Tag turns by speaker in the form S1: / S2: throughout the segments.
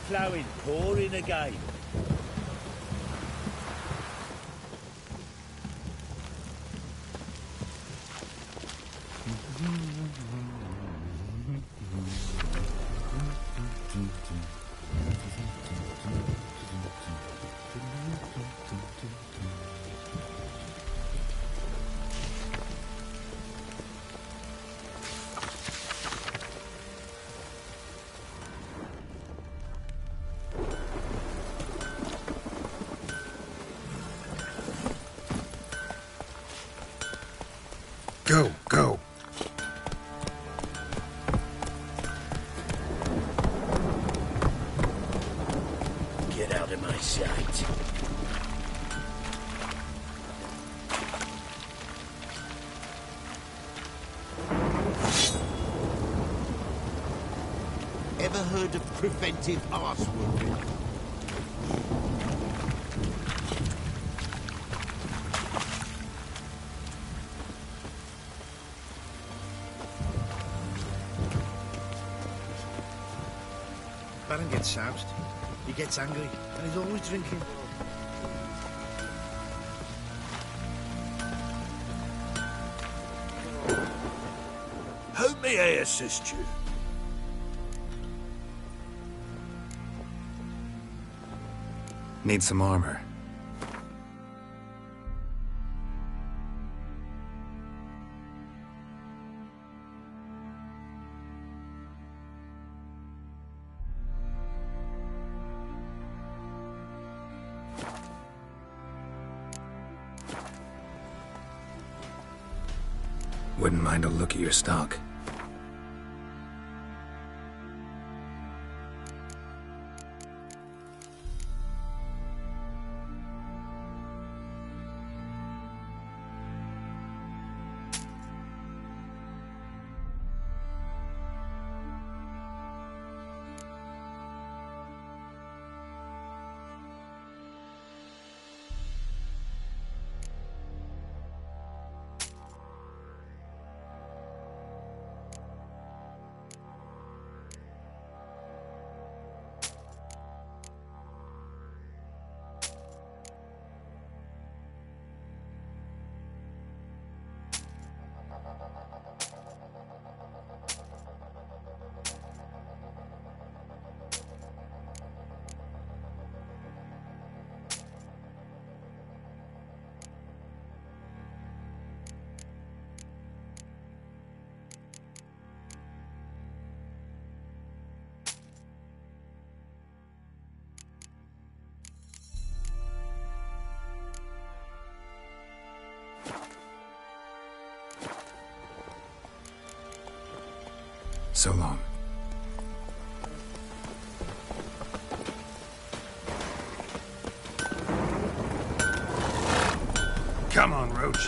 S1: flowing, pouring again.
S2: Go, go.
S1: Get out of my sight.
S3: Ever heard of preventive arse wounding?
S2: Baron gets soused. He gets angry, and he's always drinking.
S1: How may I assist you?
S4: Need some armor. Wouldn't mind a look at your stock. So long.
S2: Come on, Roach.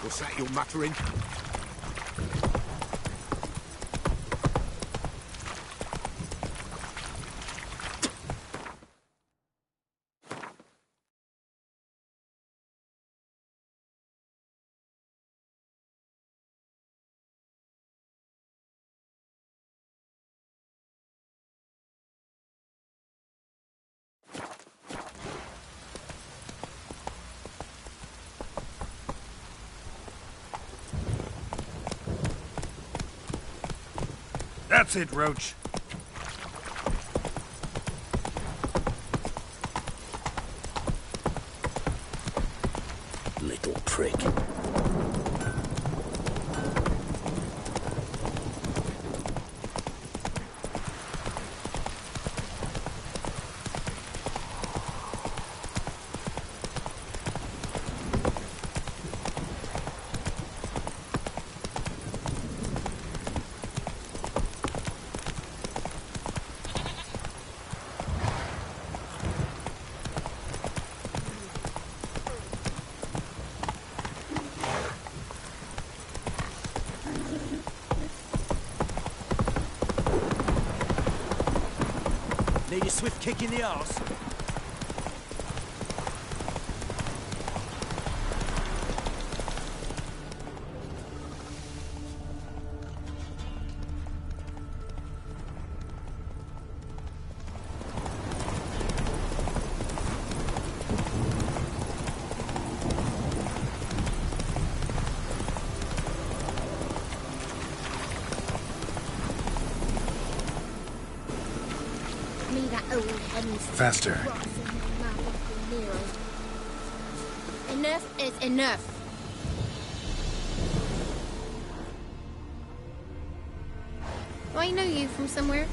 S3: What's that you're muttering?
S2: That's it, Roach.
S1: Little prick.
S5: Need a swift kick in the arse.
S6: Me that old hen's
S4: Faster.
S6: Enough is enough. Do I know you from somewhere?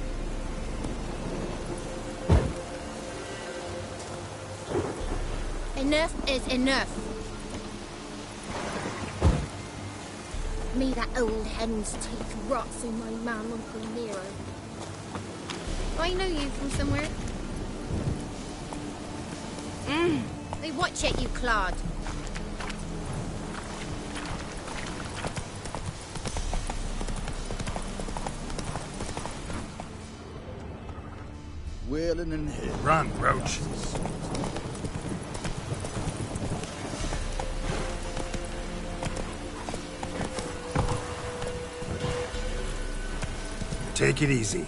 S6: Enough is enough. Me that old hen's teeth rots in my man Uncle Nero. Do I know you from somewhere? Hey, watch it, you clod.
S3: Wailing in here.
S4: Run, Roach. Take it easy.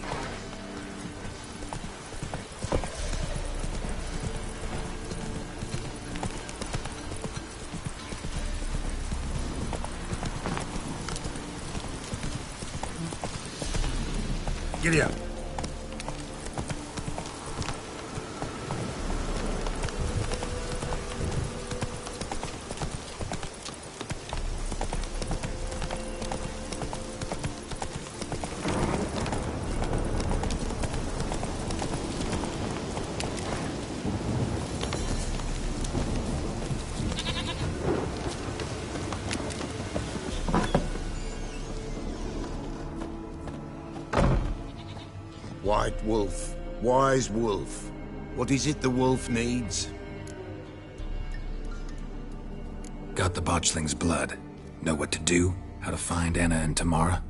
S4: Giddy up.
S1: White Wolf, wise wolf. What is it the wolf needs?
S4: Got the botchling's blood. Know what to do? How to find Anna and Tamara?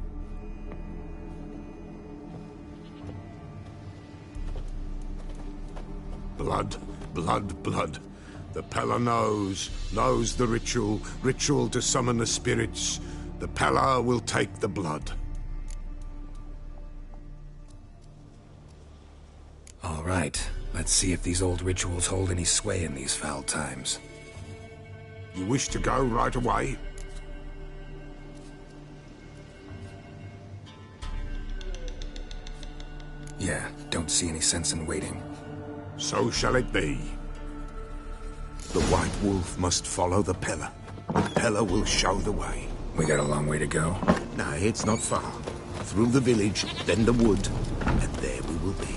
S1: Blood, blood, blood. The Pella knows the ritual to summon the spirits. The Pella will take the blood.
S4: All right. Let's see if these old rituals hold any sway in these foul times.
S1: You wish to go right away?
S4: Yeah, don't see any sense in waiting.
S1: So shall it be. The White Wolf must follow the Pella. The Pella will show the way.
S4: We got a long way to go.
S1: No, it's not far. Through the village, then the wood, and there we will be.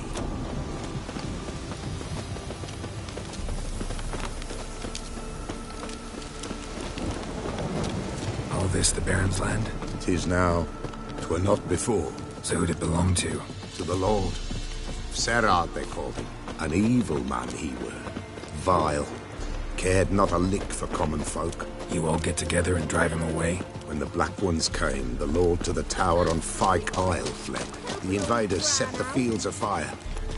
S4: All this the Baron's land?
S1: 'Tis now. 'Twere not before.
S4: So who'd it belong to?
S1: To the Lord. Serad, they called him. An evil man he were. Vile. Cared not a lick for common folk.
S4: You all get together and drive him away?
S1: When the Black Ones came, the Lord to the tower on Fyke Isle fled. The invaders set the fields afire,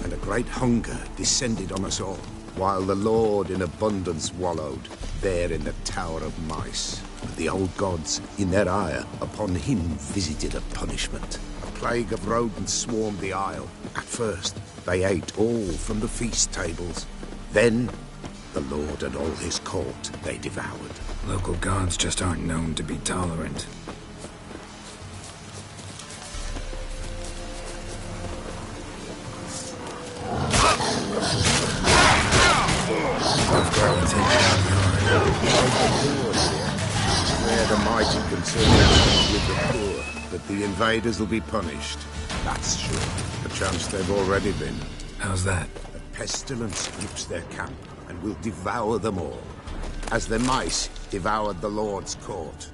S1: and a great hunger descended on us all, while the Lord in abundance wallowed, there in the Tower of Mice. But the old gods, in their ire, upon him visited a punishment. A plague of rodents swarmed the isle. At first, they ate all from the feast tables. Then, the Lord and all his court they devoured.
S4: Local gods just aren't known to be tolerant.
S1: Where the mighty concern with the poor, that the invaders will be punished. That's sure. Perchance they've already been.
S4: How's that?
S1: A pestilence grips their camp and will devour them all, as the mice devoured the Lord's court.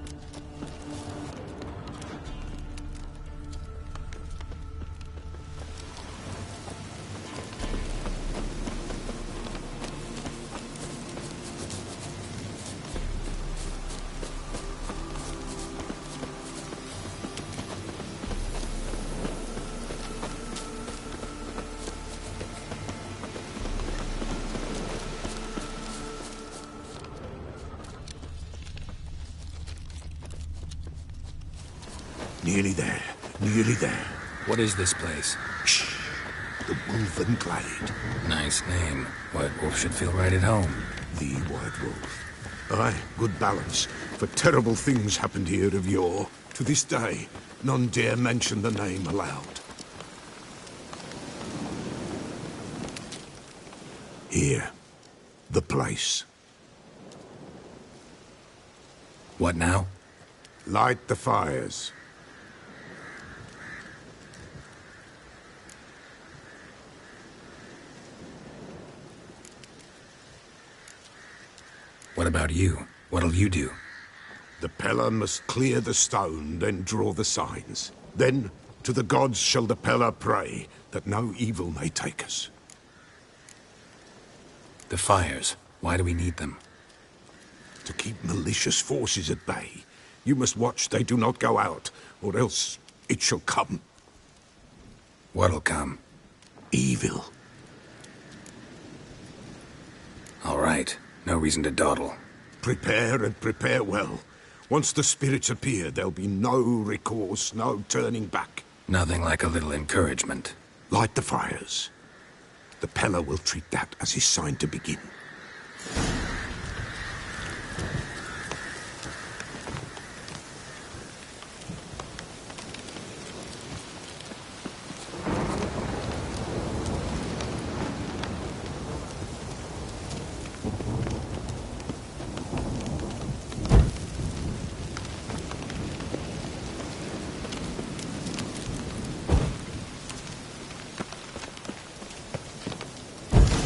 S1: Nearly there. Nearly there.
S4: What is this place?
S1: Shh. The Wolven Glade.
S4: Nice name. White Wolf should feel right at home.
S1: The White Wolf. Aye, good balance. For terrible things happened here of yore. To this day, none dare mention the name aloud. Here. The place.
S4: What now?
S1: Light the fires.
S4: What about you? What'll you do?
S1: The Peller must clear the stone, then draw the signs. Then, to the gods shall the Peller pray, that no evil may take us.
S4: The fires. Why do we need them?
S1: To keep malicious forces at bay. You must watch they do not go out, or else it shall come.
S4: What'll come?
S1: Evil.
S4: All right. No reason to dawdle.
S1: Prepare and prepare well. Once the spirits appear, there'll be no recourse, no turning back.
S4: Nothing like a little encouragement.
S1: Light the fires. The Peller will treat that as his sign to begin.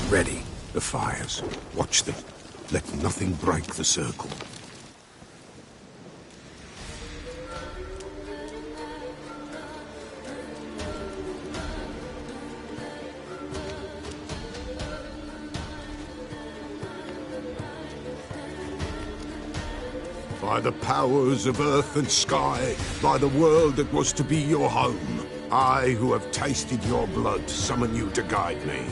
S4: Ready.
S1: The fires. Watch them. Let nothing break the circle. By the powers of earth and sky, by the world that was to be your home, I, who have tasted your blood, summon you to guide me.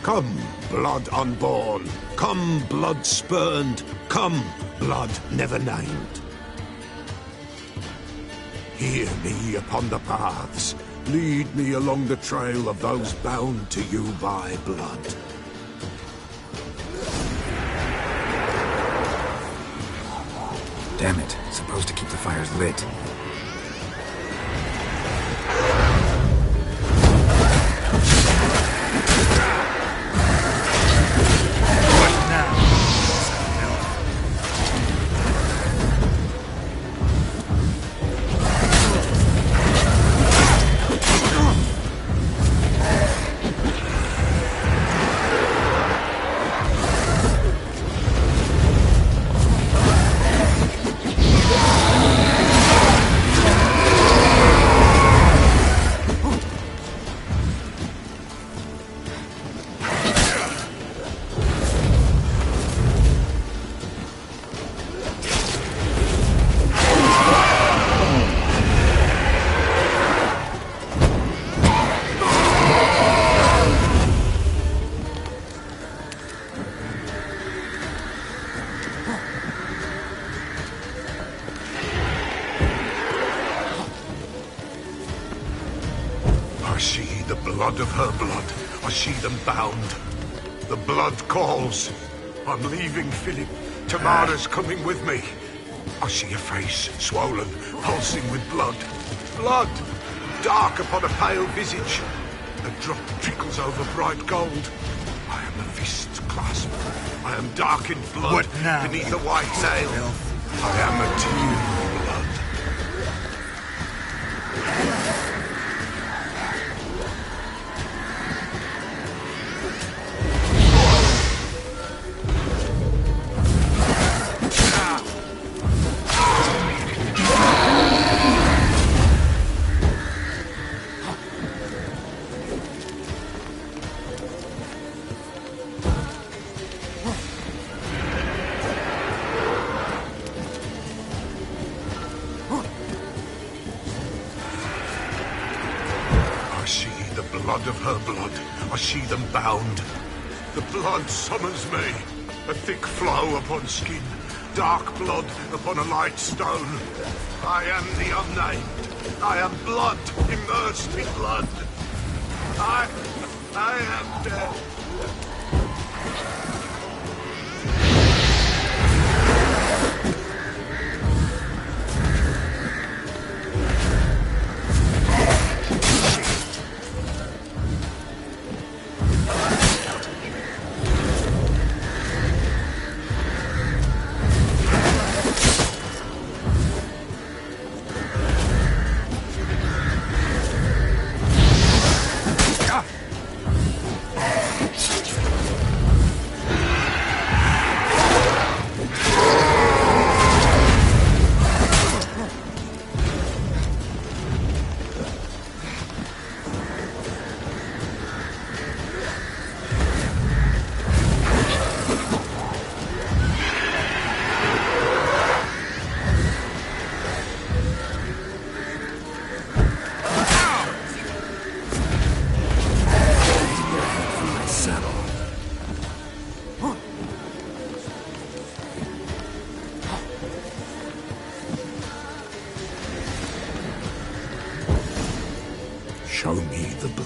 S1: Come, blood unborn. Come, blood spurned. Come, blood never named. Hear me upon the paths. Lead me along the trail of those bound to you by blood.
S4: Damn it. Supposed to keep the fires lit.
S1: I see the blood of her blood. I see them bound. The blood calls. I'm leaving, Philip. Tamara's coming with me. I see a face, swollen, pulsing with blood. Blood! Dark upon a pale visage. A drop trickles over bright gold. I am a fist clasped. I am dark in blood.
S2: What now?
S1: Beneath a white sail. I am a tear of blood. Blood of her blood. I see them bound. The blood summons me. A thick flow upon skin. Dark blood upon a light stone. I am the unnamed. I am blood immersed in blood. I am dead.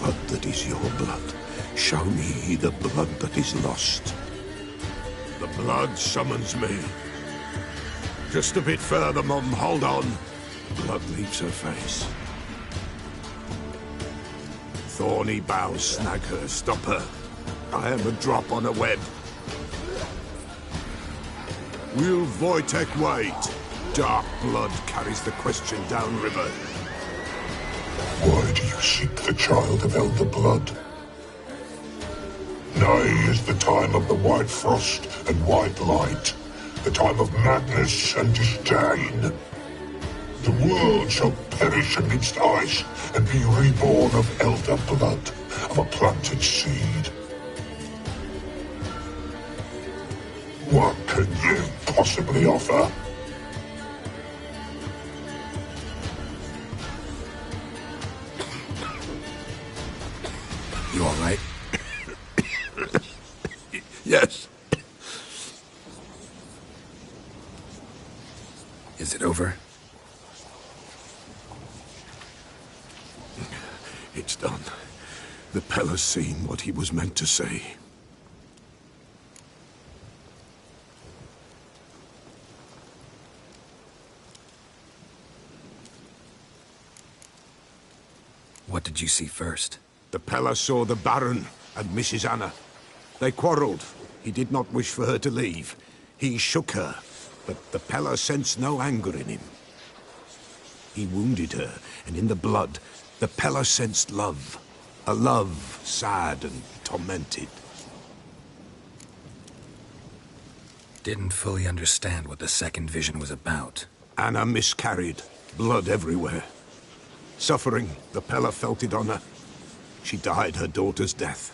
S1: blood that is your blood. Show me the blood that is lost. The blood summons me. Just a bit further, Mum. Hold on. Blood leaves her face. Thorny boughs snag her. Stop her. I am a drop on a web. Will Wojtek wait? Dark blood carries the question downriver.
S7: Why do you seek the child of Elder Blood? Nigh is the time of the white frost and white light, the time of madness and disdain. The world shall perish amidst ice and be reborn of Elder Blood, of a planted seed. What can you possibly offer?
S4: You all right?
S1: Yes.
S4: Is it over?
S1: It's done. The Pella's seen what he was meant to say.
S4: What did you see first?
S1: The Pella saw the Baron and Mrs. Anna. They quarreled. He did not wish for her to leave. He shook her, but the Pella sensed no anger in him. He wounded her, and in the blood, the Pella sensed love. A love sad and tormented.
S4: Didn't fully understand what the second vision was about.
S1: Anna miscarried. Blood everywhere. Suffering, the Pella felt it on her. She died her daughter's death.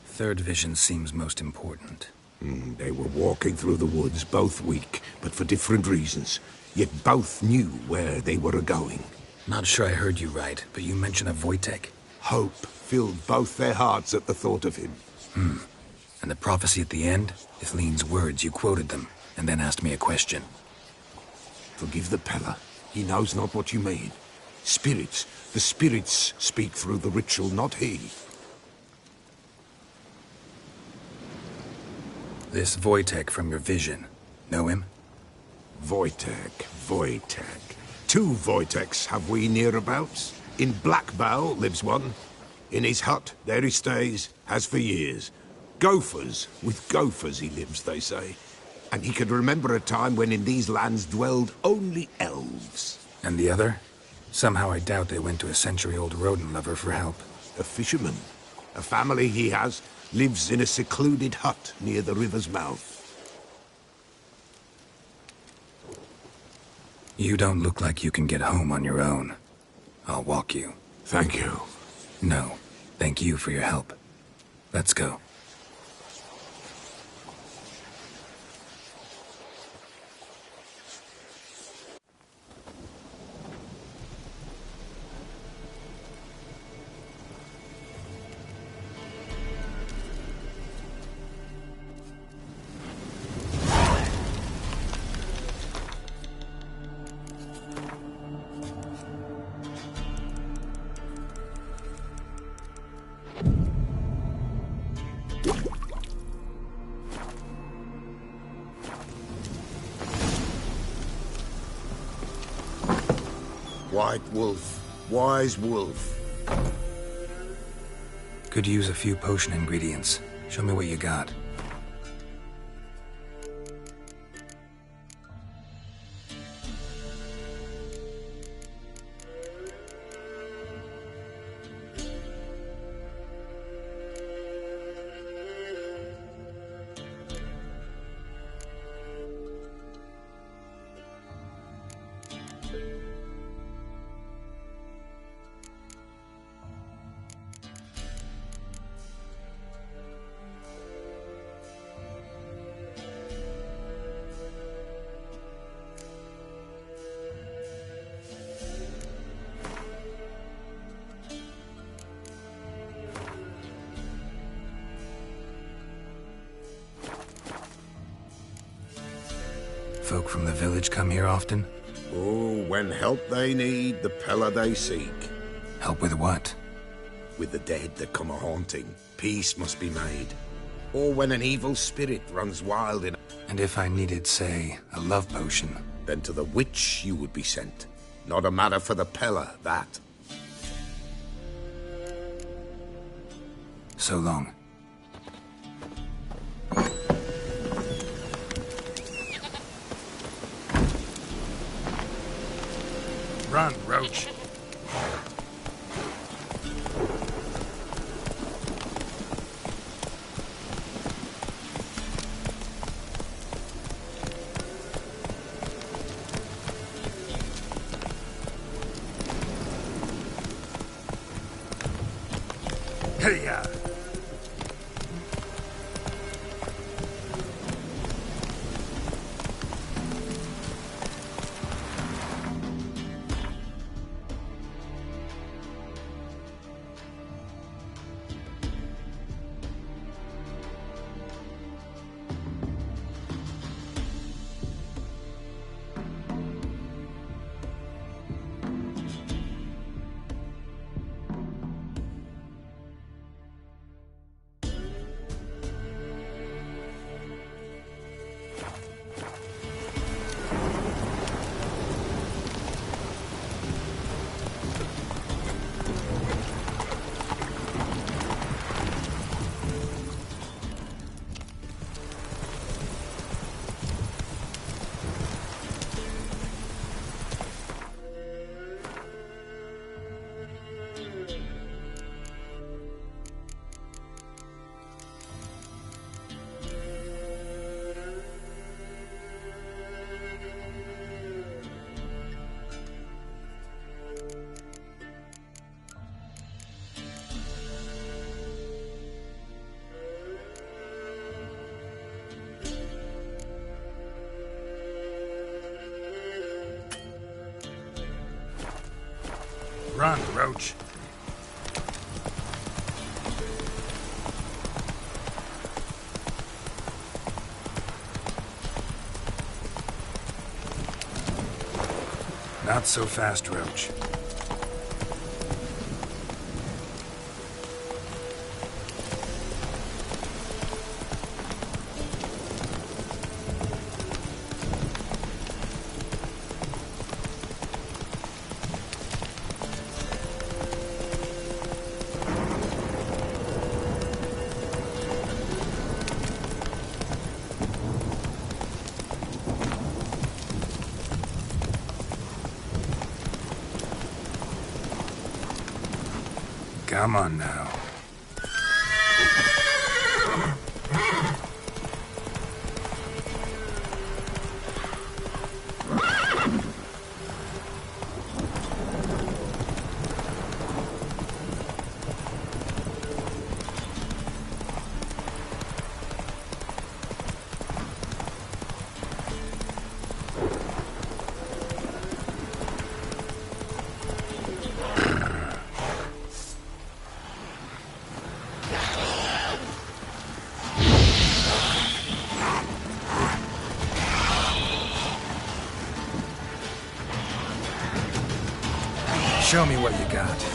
S4: Third vision seems most important.
S1: They were walking through the woods, both weak, but for different reasons. Yet both knew where they were going.
S4: Not sure I heard you right, but you mentioned a Wojtek.
S1: Hope filled both their hearts at the thought of him.
S4: And the prophecy at the end? Ithlinne's words, you quoted them, and then asked me a question.
S1: Forgive the Pella. He knows not what you mean. Spirits. The spirits speak through the ritual, not he.
S4: This Wojtek from your vision. Know him?
S1: Wojtek. 2 Wojteks have we nearabouts. In Blackbow lives one. In his hut, there he stays, has for years. Gophers, with gophers he lives, they say. And he could remember a time when in these lands dwelled only elves.
S4: And the other? Somehow I doubt they went to a century-old rodent lover for help.
S1: A fisherman. A family he has lives in a secluded hut near the river's mouth.
S4: You don't look like you can get home on your own. I'll walk you.
S1: Thank you.
S4: No, thank you for your help. Let's go.
S1: White wolf. Wise wolf.
S4: Could use a few potion ingredients. Show me what you got. Folk from the village come here often?
S1: Oh, when help they need, the Pella they seek.
S4: Help with what?
S1: With the dead that come a-haunting, peace must be made. Or when an evil spirit runs wild in...
S4: And if I needed, say, a love potion?
S1: Then to the witch you would be sent. Not a matter for the Pella, that.
S4: So long.
S2: Run, Roach. Hey-ya! Run, Roach. Not so fast, Roach. Come on now. Show me what you got.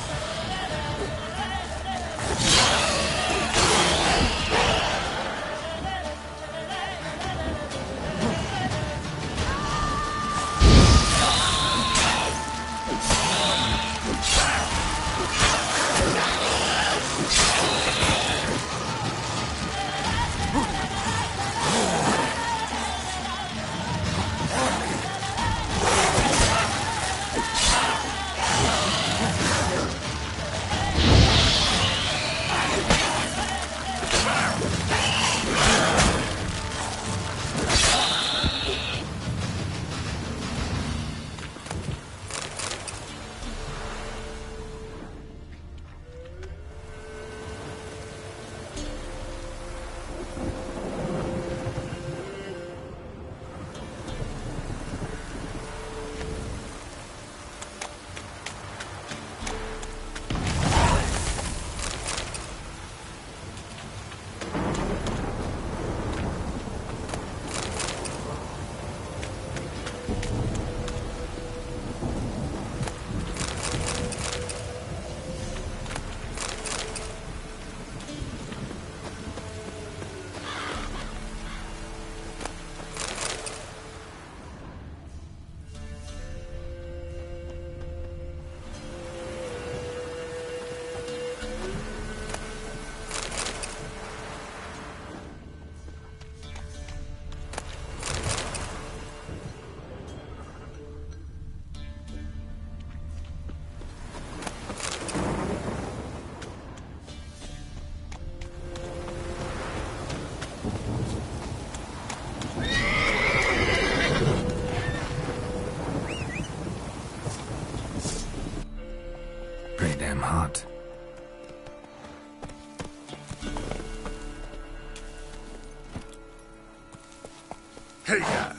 S4: Pretty damn hot.
S1: Hey ya!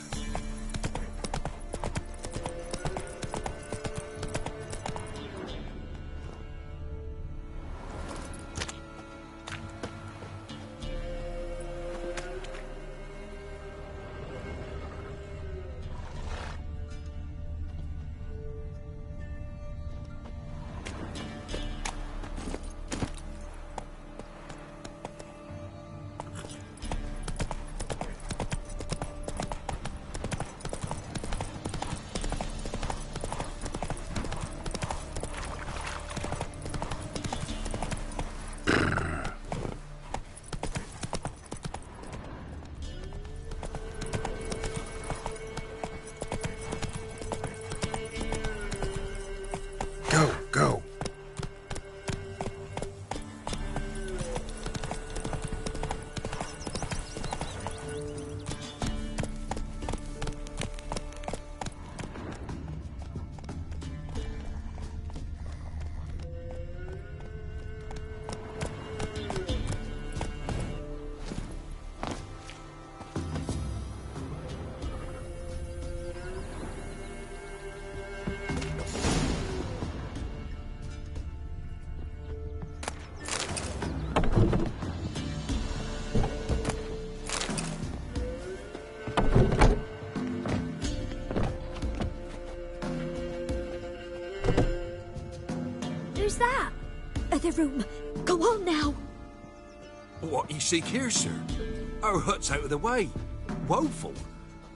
S1: Go.
S6: Who's that?
S8: Other room. Go on now.
S9: What you seek here, sir? Our hut's out of the way. Woeful.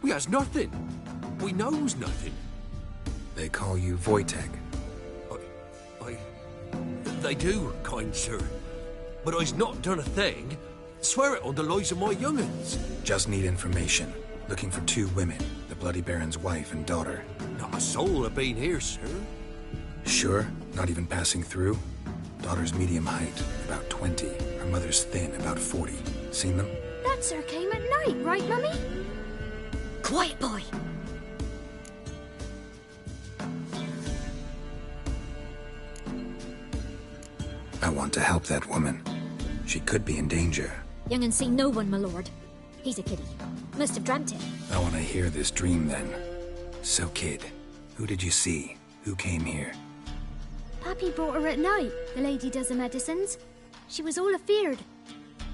S9: We has nothing. We knows nothing.
S4: They call you Wojtek.
S9: They do, kind sir. But I's not done a thing. Swear it on the lives of my young'uns.
S4: Just need information. Looking for 2 women, the Bloody Baron's wife and daughter.
S9: Not a soul have been here, sir.
S4: Sure? Not even passing through? Daughter's medium height, about 20. Her mother's thin, about 40. Seen them?
S6: That sir came at night, right, Mummy?
S8: Quiet, boy.
S4: I want to help that woman. She could be in danger.
S8: Young and seen no one, my lord. He's a kiddie. Must have dreamt it.
S4: I want to hear this dream then. So, kid, who did you see? Who came here?
S6: Pappy brought her at night, the lady does the medicines. She was all afeared.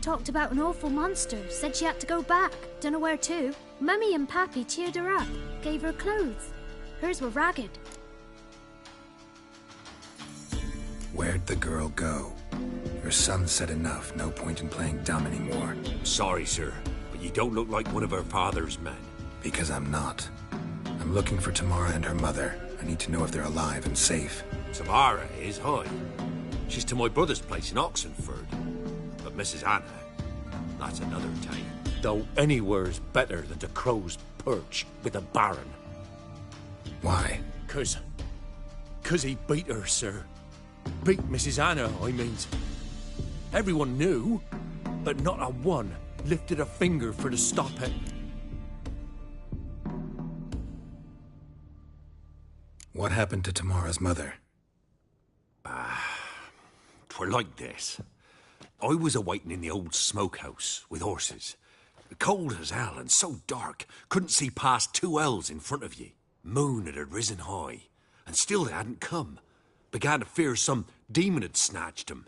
S6: Talked about an awful monster, said she had to go back, dunno where to. Mummy and Pappy cheered her up, gave her clothes. Hers were ragged.
S4: Where'd the girl go? Your son said enough, no point in playing dumb anymore.
S9: Sorry, sir, but you don't look like one of her father's men.
S4: Because I'm not. I'm looking for Tamara and her mother. I need to know if they're alive and safe.
S9: Tamara is, hi. She's to my brother's place in Oxenford. But Mrs. Anna, that's another tale. Though anywhere's better than the Crow's Perch with the Baron.
S4: Why?
S9: 'Cause he beat her, sir. Beat Mrs. Anna, I means. Everyone knew, but not a one lifted a finger for to stop it.
S4: What happened to Tamara's mother?
S9: 'Twere like this. I was awaiting in the old smokehouse with horses. Cold as hell and so dark, couldn't see past 2 ells in front of ye. Moon had risen high, and still they hadn't come. Began to fear some demon had snatched them.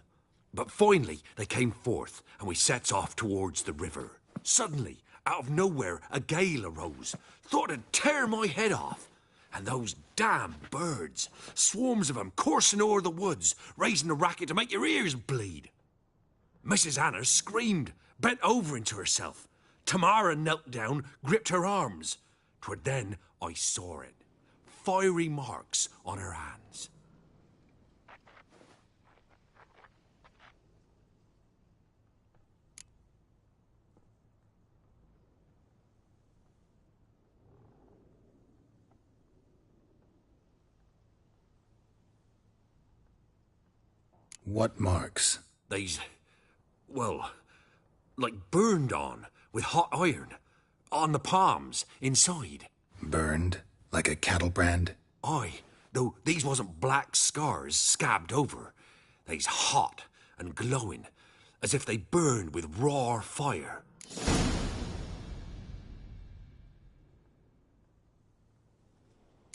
S9: But finally they came forth, and we sets off towards the river. Suddenly, out of nowhere, a gale arose. Thought it'd tear my head off. And those damn birds, swarms of them coursing o'er the woods, raising a racket to make your ears bleed. Mrs. Anna screamed, bent over into herself. Tamara knelt down, gripped her arms. 'Twere then I saw it. Fiery marks on her hands.
S4: What marks?
S9: They's, well, like burned on with hot iron. On the palms, inside.
S4: Burned? Like a cattle brand?
S9: Aye, Though these wasn't black scars scabbed over. They's hot and glowing, as if they burned with raw fire.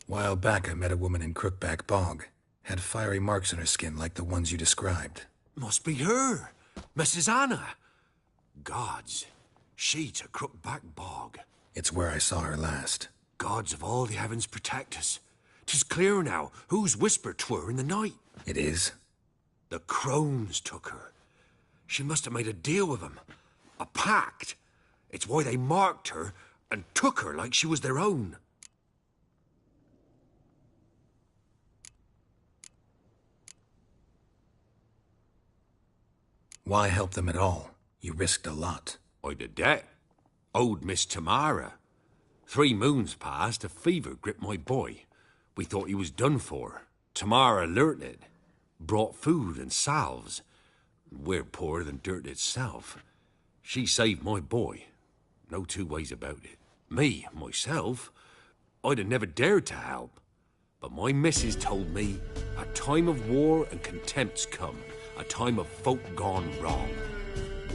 S4: While back, I met a woman in Crookback Bog. Had fiery marks on her skin like the ones you described.
S9: Must be her, Mrs. Anna. Gods, she to Crookback Bog.
S4: It's where I saw her last.
S9: Gods of all the heavens protect us. 'Tis clear now whose whisper 'twere in the night.
S4: It is?
S9: The crones took her. She must have made a deal with them. A pact. It's why they marked her and took her like she was their own.
S4: Why help them at all? You risked a lot.
S9: I'd a debt. Owed Miss Tamara. 3 moons passed, a fever gripped my boy. We thought he was done for. Tamara alerted. Brought food and salves. We're poorer than dirt itself. She saved my boy. No 2 ways about it. Me, myself, I'd have never dared to help. But my missus told me a time of war and contempt's come. A time of folk gone wrong.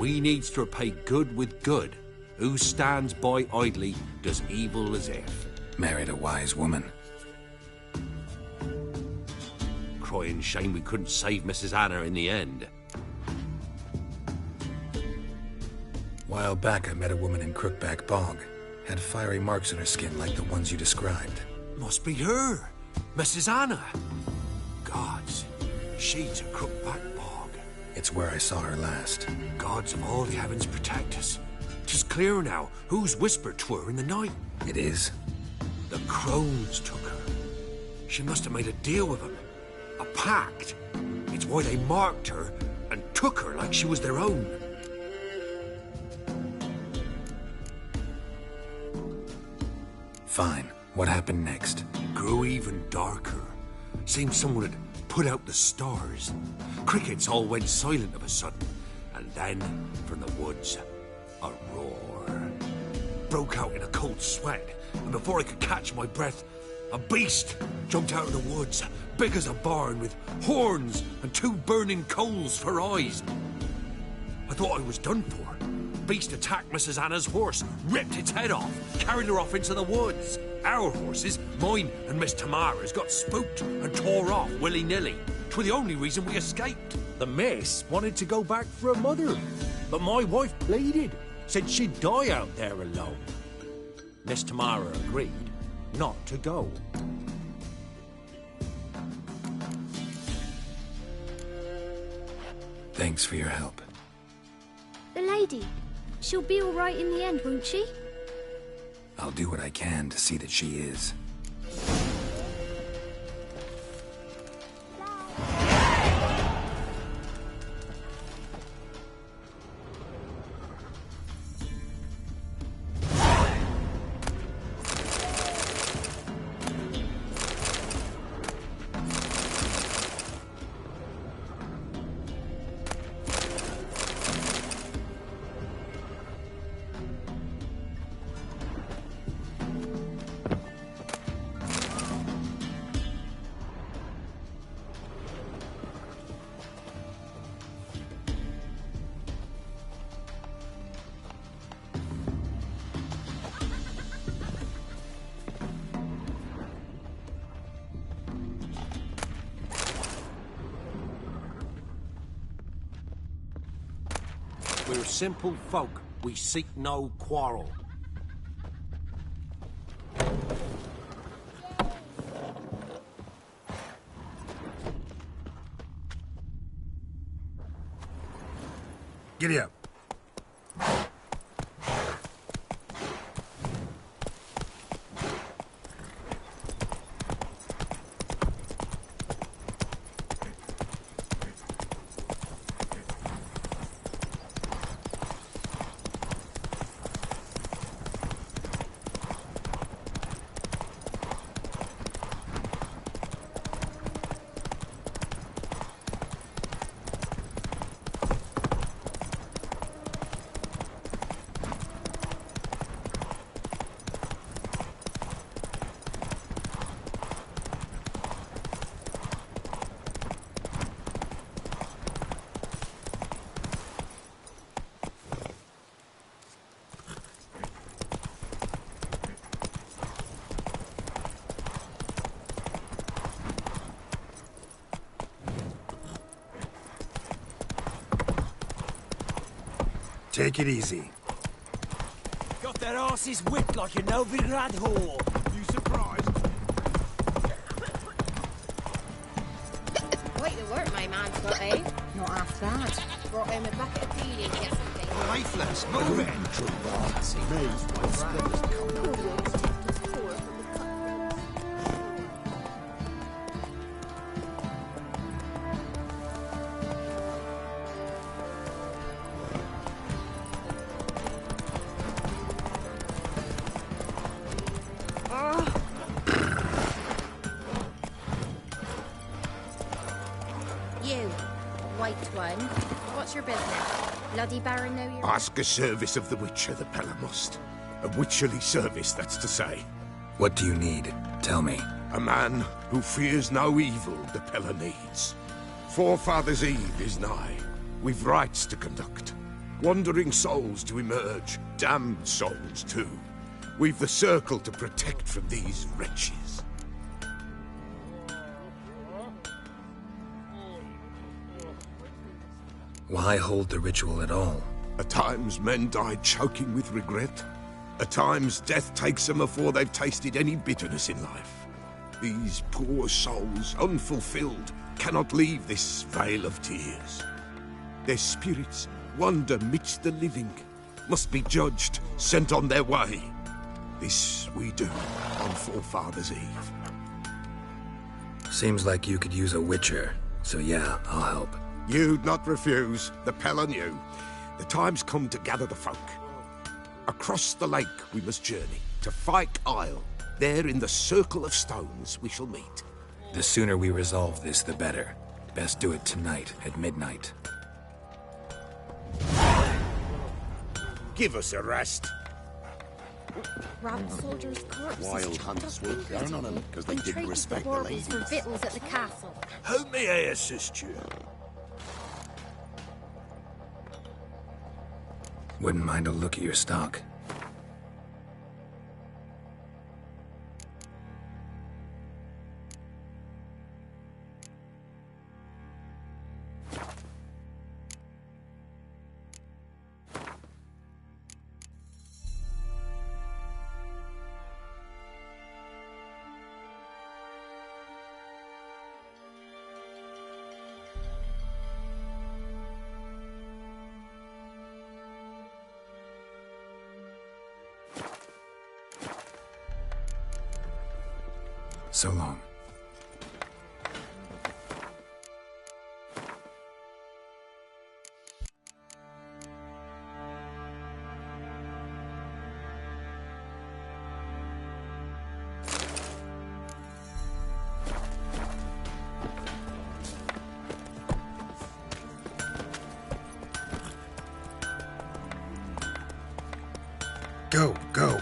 S9: We needs to repay good with good. Who stands by idly does evil as if.
S4: Married a wise woman.
S9: Crying shame we couldn't save Mrs. Anna in the end.
S4: While back, I met a woman in Crookback Bog. Had fiery marks on her skin like the ones you described.
S9: Must be her, Mrs. Anna. Gods, she to Crookback Bog.
S4: It's where I saw her last.
S9: Gods of all the heavens protect us. 'Tis clear now whose whisper 'twere in the night.
S4: It is?
S9: The crones took her. She must have made a deal with them. A pact. It's why they marked her and took her like she was their own.
S4: Fine. What happened next?
S9: Grew even darker. Seemed someone had put out the stars. Crickets all went silent of a sudden. And then, from the woods, a roar. Broke out in a cold sweat. And before I could catch my breath, a beast jumped out of the woods, big as a barn, with horns and 2 burning coals for eyes. I thought I was done for. Beast attacked Mrs. Anna's horse, ripped its head off, carried her off into the woods. Our horses, mine and Miss Tamara's, got spooked and tore off willy-nilly. 'Twere the only reason we escaped.
S5: The miss wanted to go back for her mother, but my wife pleaded, said she'd die out there alone. Miss Tamara agreed not to go.
S4: Thanks for your help.
S6: The lady, she'll be all right in the end, won't she?
S4: I'll do what I can to see that she is.
S5: We're simple folk. We seek no quarrel.
S2: Giddy up.
S4: Take it easy.
S5: Got their asses whipped like a Novigrad whore.
S2: You surprised?
S10: Quite the work my man's got, eh? Not half bad. Brought him a bucket of peeling yesterday.
S2: Lifeless, move it!
S10: You, white one. What's your business? Bloody Baron know you're...
S1: Ask a service of the Witcher, the Pella must. A witcherly service, that's to say.
S4: What do you need? Tell me.
S1: A man who fears no evil the Pella needs. Forefathers' Eve is nigh. We've rites to conduct. Wandering souls to emerge. Damned souls, too. We've the circle to protect from these wretches.
S4: Why hold the ritual at all?
S1: At times men die choking with regret. At times death takes them before they've tasted any bitterness in life. These poor souls, unfulfilled, cannot leave this vale of tears. Their spirits wander midst the living, must be judged, sent on their way. This we do on Forefathers' Eve.
S4: Seems like you could use a witcher, so yeah, I'll help.
S1: You'd not refuse. The Pella knew. The time's come to gather the folk. Across the lake we must journey, to Fyke Isle. There in the circle of stones we shall meet.
S4: The sooner we resolve this, the better. Best do it tonight, at midnight.
S1: Give us a rest.
S10: Robbed soldiers' corpses.
S3: Wild hunts will turn on them because they didn't respect the ladies.
S10: For victuals at the castle.
S5: How may I assist you?
S4: Wouldn't mind a look at your stock. So long. Go, go.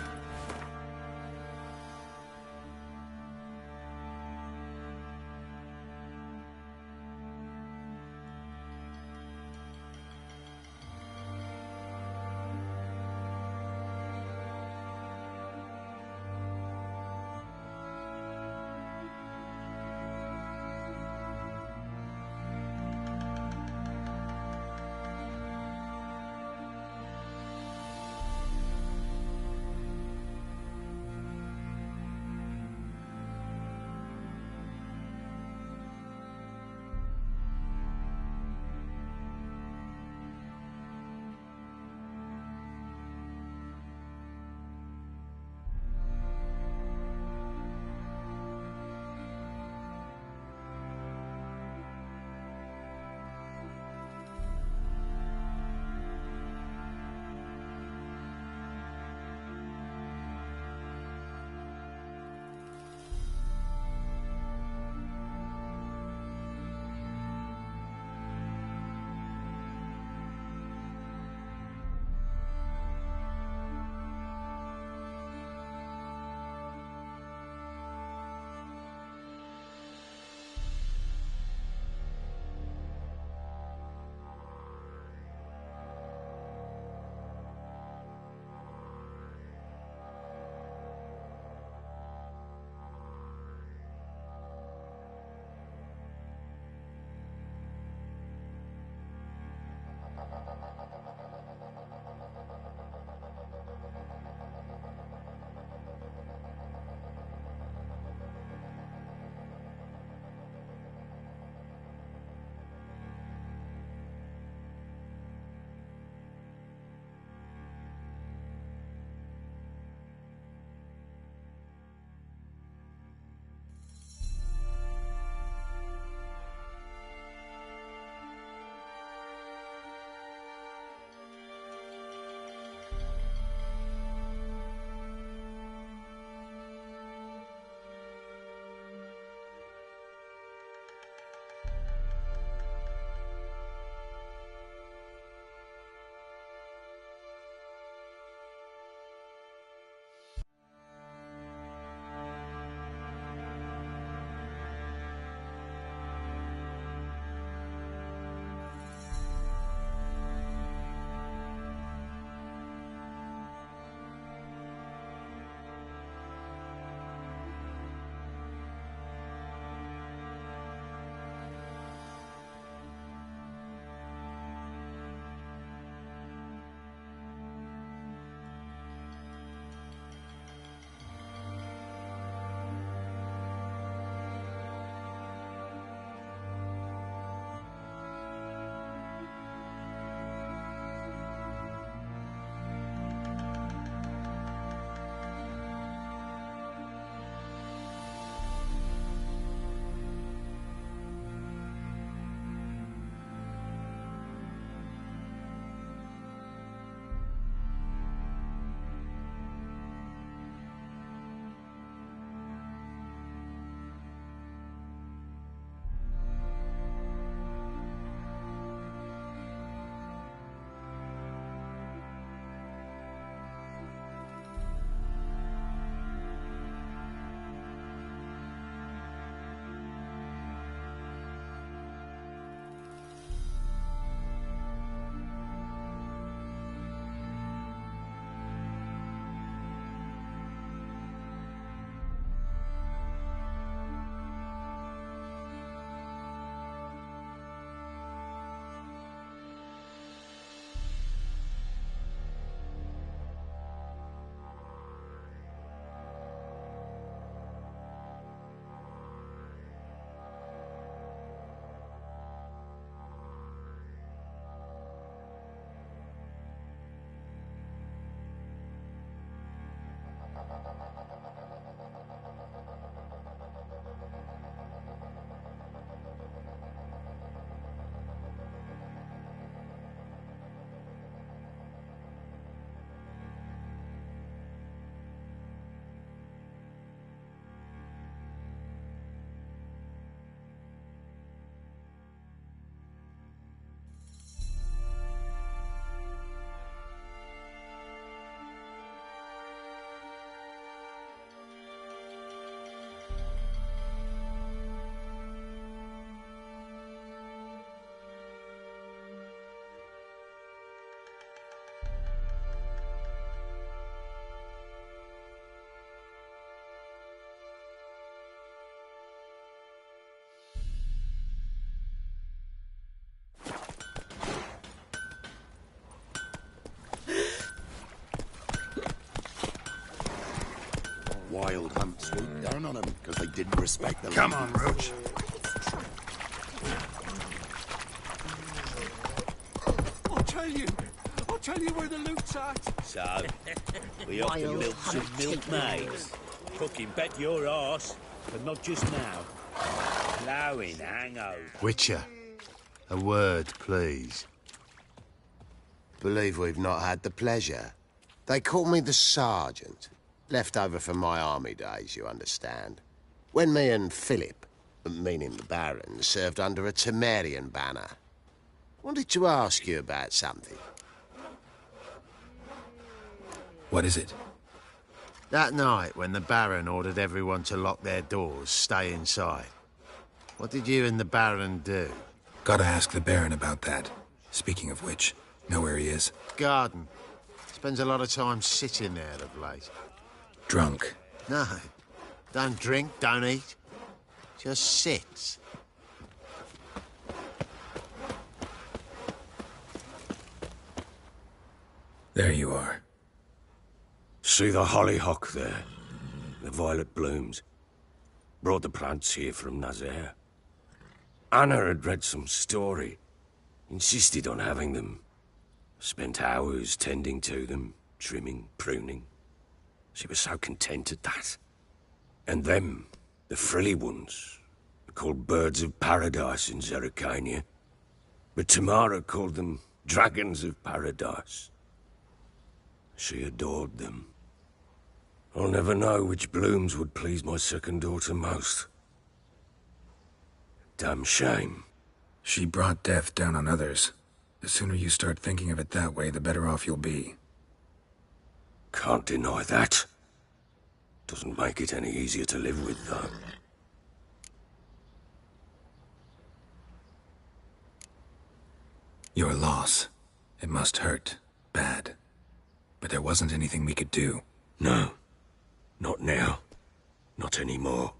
S3: wild hunt swooped down on them because they didn't respect the
S2: Come
S3: law.
S2: on, Roach.
S5: I'll tell you where the loot's at.
S11: So, we off to milk some milkmaids. Fucking bet your arse, but not just now. Blowing hangover.
S12: Witcher, a word, please. Believe we've not had the pleasure. They call me the Sergeant. Left over from my army days, you understand. When me and Philip, meaning the Baron, served under a Temerian banner. Wanted to ask you about something.
S4: What is it?
S12: That night, when the Baron ordered everyone to lock their doors, stay inside. What did you and the Baron do?
S4: Gotta ask the Baron about that. Speaking of which, know where he is?
S12: Garden. Spends a lot of time sitting there of late.
S4: Drunk.
S12: No. Don't drink, don't eat. Just sits.
S4: There you are.
S9: See the hollyhock there? The violet blooms. Brought the plants here from Nazaire. Anna had read some story. Insisted on having them. Spent hours tending to them, trimming, pruning. She was so content at that. And them, the frilly ones, are called birds of paradise in Zerrikania. But Tamara called them dragons of paradise. She adored them. I'll never know which blooms would please my second daughter most. Damn shame.
S4: She brought death down on others. The sooner you start thinking of it that way, the better off you'll be.
S9: Can't deny that. Doesn't make it any easier to live with, though.
S4: Your loss. It must hurt. Bad. But there wasn't anything we could do.
S9: No. Not now. Not anymore.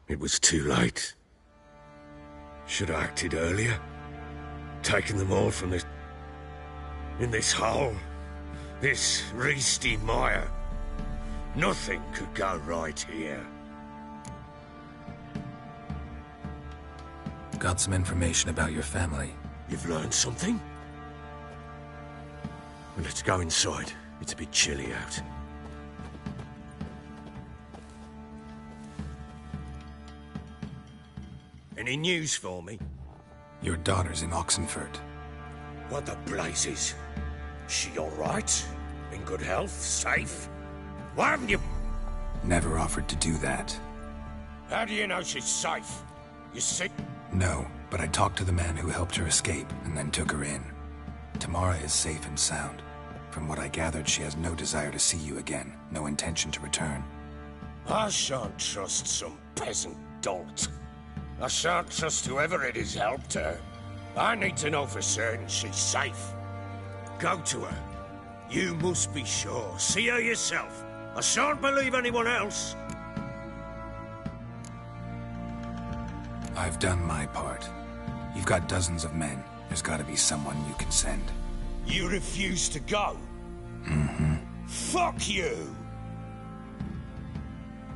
S9: It was too late. Should have acted earlier. Taken them all from this... in this hole. This reesty mire. Nothing could go right here.
S4: Got some information about your family.
S9: You've learned something? Well, let's go inside. It's a bit chilly out. Any news for me?
S4: Your daughter's in Oxenfurt.
S9: What the blazes? She all right? In good health? Safe? Why haven't you...
S4: Never offered to do that.
S9: How do you know she's safe? You sick?
S4: No, but I talked to the man who helped her escape and then took her in. Tamara is safe and sound. From what I gathered, she has no desire to see you again. No intention to return.
S9: I shan't trust some peasant dolt. I shan't trust whoever it is helped her. I need to know for certain she's safe. Go to her. You must be sure. See her yourself. I shan't believe anyone else.
S4: I've done my part. You've got dozens of men. There's gotta be someone you can send.
S9: You refuse to go?
S4: Mm-hmm.
S9: Fuck you!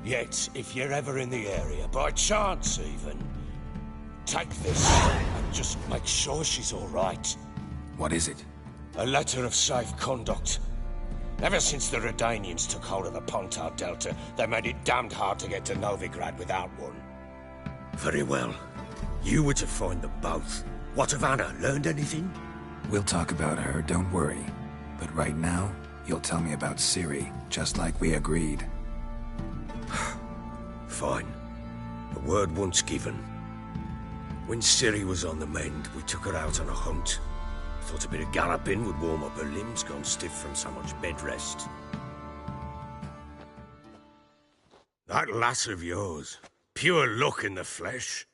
S9: Yet, if you're ever in the area, by chance even, take this and just make sure she's all right.
S4: What is it?
S9: A letter of safe conduct. Ever since the Redanians took hold of the Pontar Delta, they made it damned hard to get to Novigrad without one. Very well. You were to find them both. What of Anna? Learned anything?
S4: We'll talk about her, don't worry. But right now, you'll tell me about Ciri, just like we agreed.
S9: Fine. A word once given. When Ciri was on the mend, we took her out on a hunt. Thought a bit of galloping would warm up her limbs, gone stiff from so much bed rest. That lass of yours, pure luck in the flesh.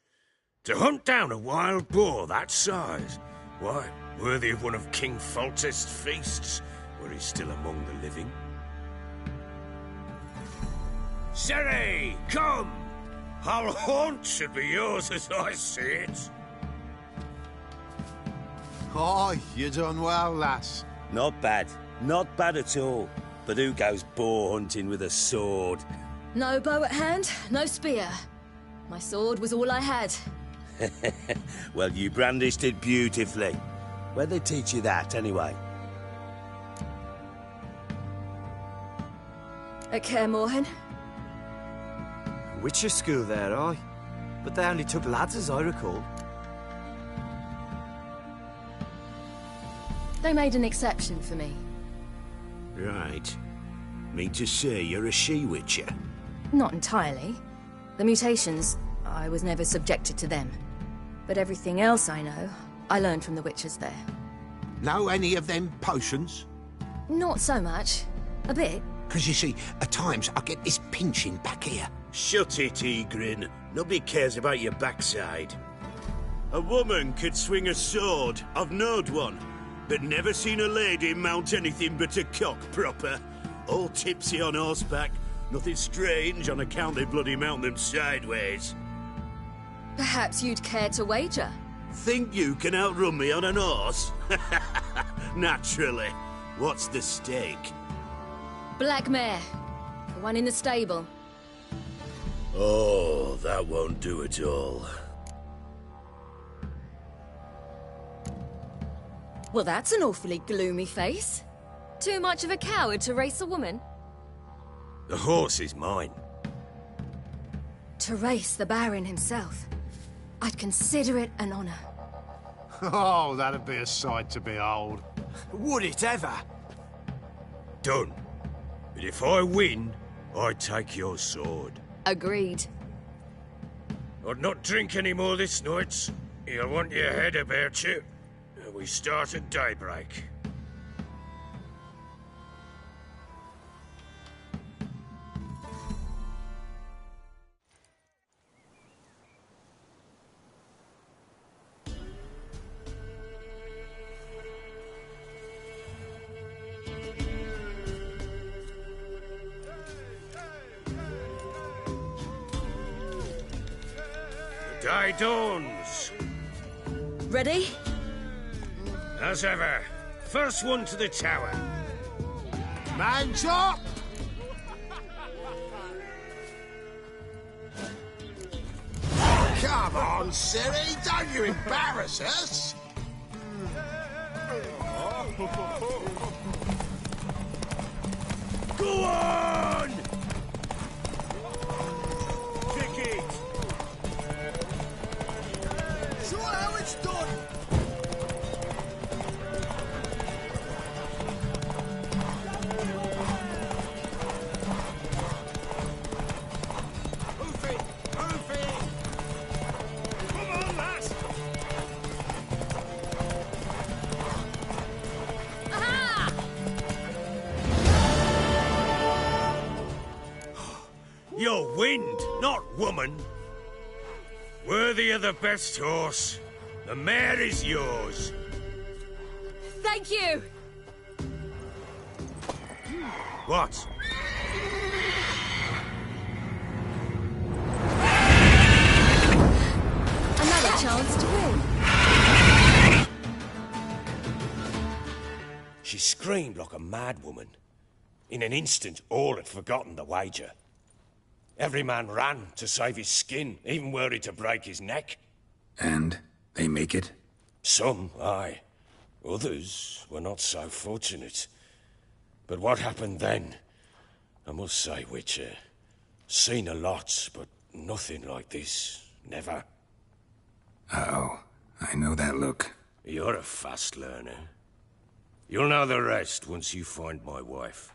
S9: To hunt down a wild boar that size, why, worthy of one of King Foltest's feasts, were he still among the living. Ciri, come! Our haunt should be yours as I see it.
S12: Oh, you done well, lass.
S11: Not bad. Not bad at all. But who goes boar hunting with a sword?
S13: No bow at hand, no spear. My sword was all I had.
S11: Well, you brandished it beautifully. Where'd they teach you that, anyway?
S13: At Kaer Morhen.
S14: Witcher school there, aye. But they only took lads, as I recall.
S13: They made an exception for me.
S11: Right. Mean to say you're a she-witcher?
S13: Not entirely. The mutations, I was never subjected to them. But everything else I know, I learned from the witchers there.
S1: Know any of them potions?
S13: Not so much. A bit.
S1: Because you see, at times I get this pinching back here.
S11: Shut it, Egrin. Nobody cares about your backside. A woman could swing a sword. I've knowed one. But never seen a lady mount anything but a cock proper. All tipsy on horseback. Nothing strange on account they bloody mount them sideways.
S13: Perhaps you'd care to wager?
S11: Think you can outrun me on an horse? Naturally. What's the stake?
S13: Black mare. The one in the stable.
S11: Oh, that won't do at all.
S13: Well, that's an awfully gloomy face. Too much of a coward to race a woman?
S11: The horse is mine.
S13: To race the Baron himself. I'd consider it an honor.
S2: Oh, that'd be a sight to behold.
S14: Would it ever?
S11: Done. But if I win, I take your sword.
S13: Agreed.
S11: I'd not drink any more this night. You'll want your head about you. We start at daybreak. The day dawns.
S13: Ready?
S11: As ever, first one to the tower.
S1: Man's up! Come on, Ciri, don't you embarrass us!
S11: Go on! Kick it!
S1: Show how it's done!
S11: You're wind, not woman. Worthy of the best horse. The mare is yours.
S13: Thank you!
S11: What?
S13: Another chance to win.
S11: She screamed like a mad woman. In an instant, all had forgotten the wager. Every man ran to save his skin, even were he to break his neck.
S4: And they make it?
S11: Some, aye. Others were not so fortunate. But what happened then? I must say, Witcher, seen a lot, but nothing like this. Never.
S4: Uh-oh. I know that look.
S11: You're a fast learner. You'll know the rest once you find my wife.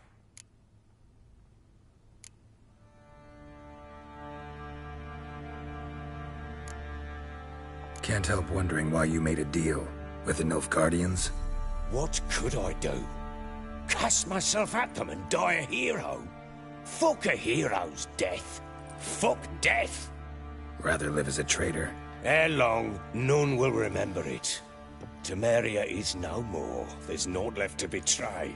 S4: Can't help wondering why you made a deal with the Nilfgaardians.
S11: What could I do? Cast myself at them and die a hero? Fuck a hero's death. Fuck death.
S4: Rather live as a traitor.
S11: Ere long, none will remember it. Temeria is no more. There's naught left to betray.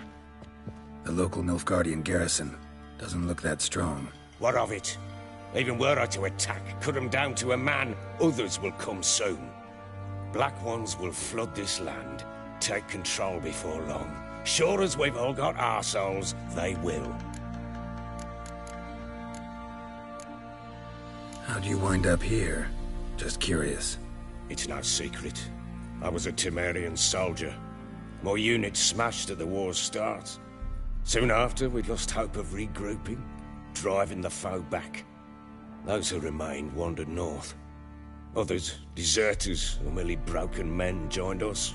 S4: The local Nilfgaardian garrison doesn't look that strong.
S11: What of it? Even were I to attack, cut them down to a man, others will come soon. Black Ones will flood this land, take control before long.
S15: Sure as we've all got arseholes, they will.
S4: How'd you wind up here? Just curious.
S15: It's no secret. I was a Temerian soldier. My unit smashed at the war's start. Soon after, we lost hope of regrouping, driving the foe back. Those who remained wandered north. Others, deserters or merely broken men, joined us.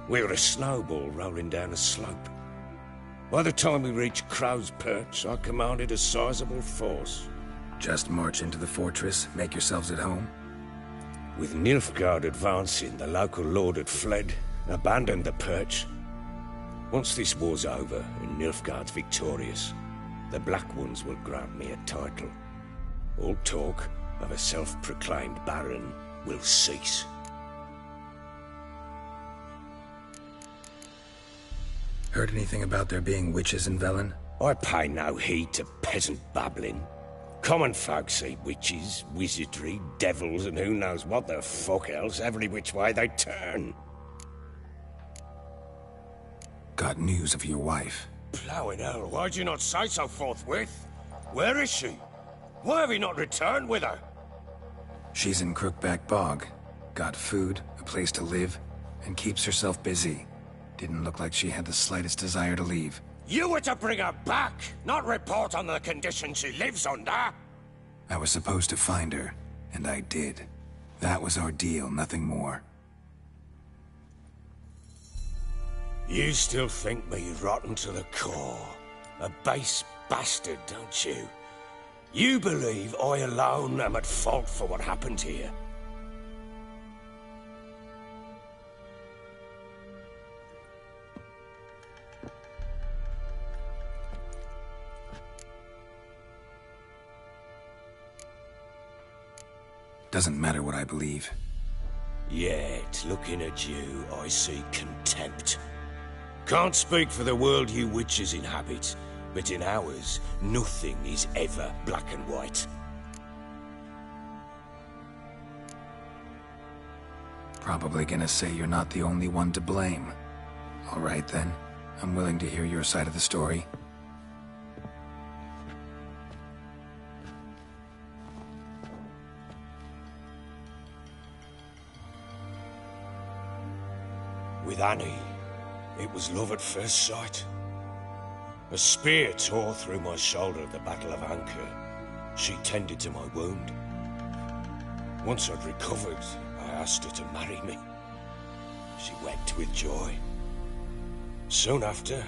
S15: We were a snowball rolling down a slope. By the time we reached Crow's Perch, I commanded a sizable force.
S4: Just march into the fortress, make yourselves at home?
S15: With Nilfgaard advancing, the local lord had fled, abandoned the Perch. Once this war's over and Nilfgaard's victorious, the Black Ones will grant me a title. All talk of a self-proclaimed baron will cease.
S4: Heard anything about there being witches in Velen?
S15: I pay no heed to peasant babbling. Common folk see witches, wizardry, devils, and who knows what the fuck else every which way they turn.
S4: Got news of your wife?
S15: Plowing hell, why'd you not say so forthwith? Where is she? Why have you not returned with her?
S4: She's in Crookback Bog. Got food, a place to live, and keeps herself busy. Didn't look like she had the slightest desire to leave.
S15: You were to bring her back, not report on the conditions she lives under.
S4: I was supposed to find her, and I did. That was our deal, nothing more.
S15: You still think me rotten to the core. A base bastard, don't you? You believe I alone am at fault for what happened here.
S4: Doesn't matter what I believe.
S15: Yet, looking at you, I see contempt. Can't speak for the world you witches inhabit, but in ours, nothing is ever black and white.
S4: Probably gonna say you're not the only one to blame. All right then, I'm willing to hear your side of the story.
S15: With Annie, it was love at first sight. A spear tore through my shoulder at the Battle of Anchor. She tended to my wound. Once I'd recovered, I asked her to marry me. She wept with joy. Soon after,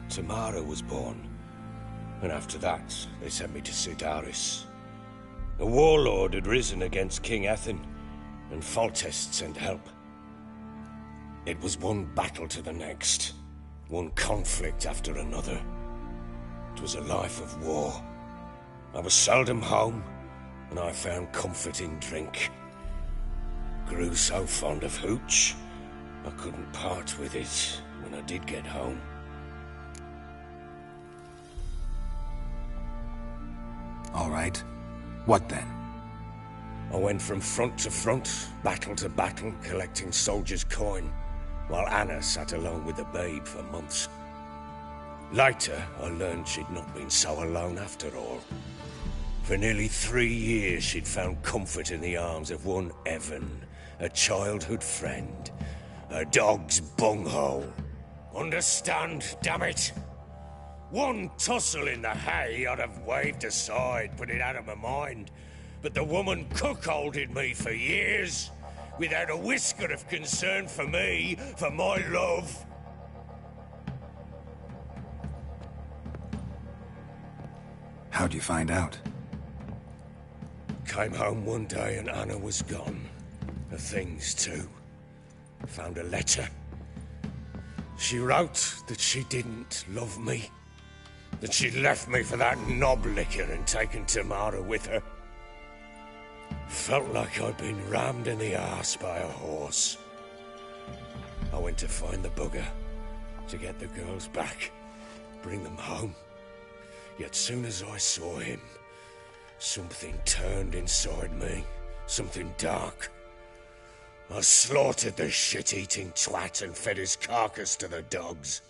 S15: Tamara was born. And after that, they sent me to Cidaris. A warlord had risen against King Ethain, and Foltest sent help. It was one battle to the next, one conflict after another. It was a life of war. I was seldom home, and I found comfort in drink. Grew so fond of hooch, I couldn't part with it when I did get home.
S4: All right. What then?
S15: I went from front to front, battle to battle, collecting soldiers' coin, while Anna sat alone with the babe for months. Later, I learned she'd not been so alone after all. For nearly 3 years, she'd found comfort in the arms of one Evan, a childhood friend, a dog's bunghole. Understand, damn it? One tussle in the hay I'd have waved aside, put it out of my mind, but the woman cuckolded me for years, without a whisker of concern for me, for my love.
S4: How'd you find out?
S15: Came home one day and Anna was gone. Her things too. Found a letter. She wrote that she didn't love me. That she'd left me for that knob licker and taken Tamara with her. Felt like I'd been rammed in the arse by a horse. I went to find the bugger, to get the girls back, bring them home. Yet soon as I saw him, something turned inside me, something dark. I slaughtered the shit-eating twat and fed his carcass to the dogs.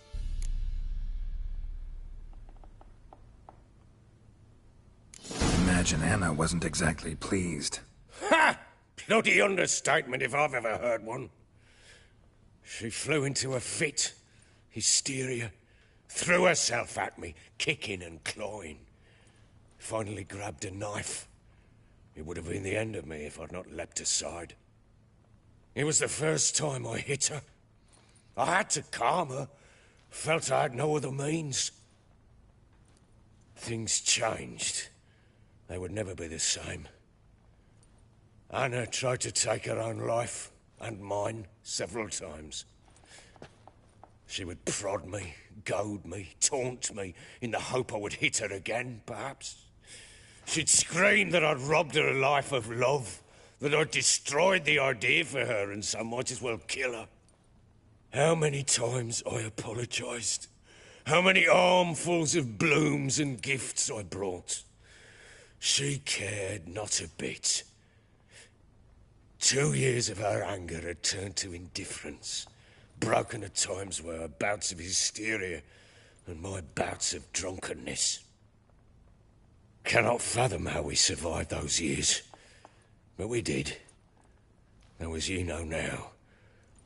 S4: imagine Anna wasn't exactly pleased.
S15: Ha! Bloody understatement if I've ever heard one. She flew into a fit, hysteria, threw herself at me, kicking and clawing. Finally grabbed a knife. It would have been the end of me if I'd not leapt aside. It was the first time I hit her. I had to calm her. Felt I had no other means. Things changed. They would never be the same. Anna tried to take her own life, and mine, several times. She would prod me, goad me, taunt me, in the hope I would hit her again, perhaps. She'd scream that I'd robbed her life of love, that I'd destroyed the idea for her, and so might as well kill her. How many times I apologized. How many armfuls of blooms and gifts I brought. She cared not a bit. 2 years of her anger had turned to indifference, broken at times by her bouts of hysteria and my bouts of drunkenness. Cannot fathom how we survived those years, but we did. Though as you know now,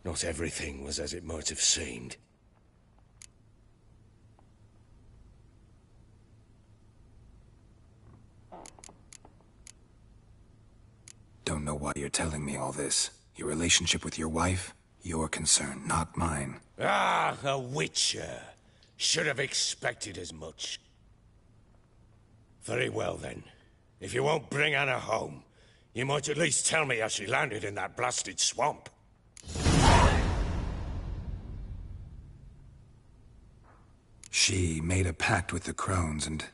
S15: not everything was as it might have seemed.
S4: Don't know why you're telling me all this. Your relationship with your wife? Your concern, not mine.
S15: Ah, a witcher. Should have expected as much. Very well then. If you won't bring Anna home, you might at least tell me how she landed in that blasted swamp.
S4: She made a pact with the Crones and...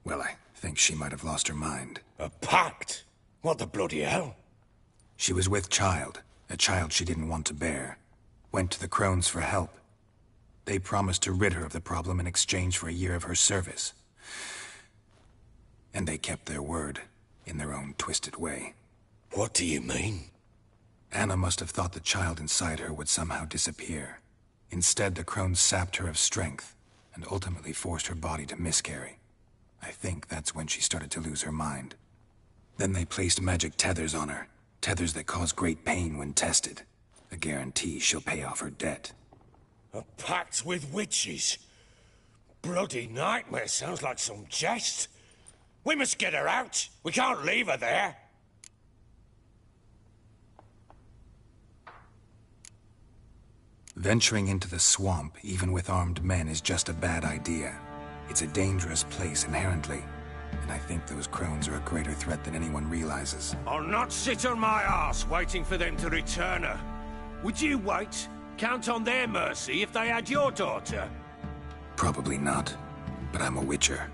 S4: well, I think she might have lost her mind.
S15: A pact? What the bloody hell?
S4: She was with child, a child she didn't want to bear. Went to the Crones for help. They promised to rid her of the problem in exchange for a year of her service. And they kept their word, in their own twisted way.
S15: What do you mean?
S4: Anna must have thought the child inside her would somehow disappear. Instead, the Crones sapped her of strength, and ultimately forced her body to miscarry. I think that's when she started to lose her mind. Then they placed magic tethers on her, tethers that cause great pain when tested. A guarantee she'll pay off her debt.
S15: A pact with witches? Bloody nightmare, sounds like some jest. We must get her out. We can't leave her there.
S4: Venturing into the swamp, even with armed men, is just a bad idea. It's a dangerous place inherently, and I think those Crones are a greater threat than anyone realizes.
S15: I'll not sit on my arse waiting for them to return her. Would you wait? Count on their mercy if they had your daughter?
S4: Probably not, but I'm a witcher.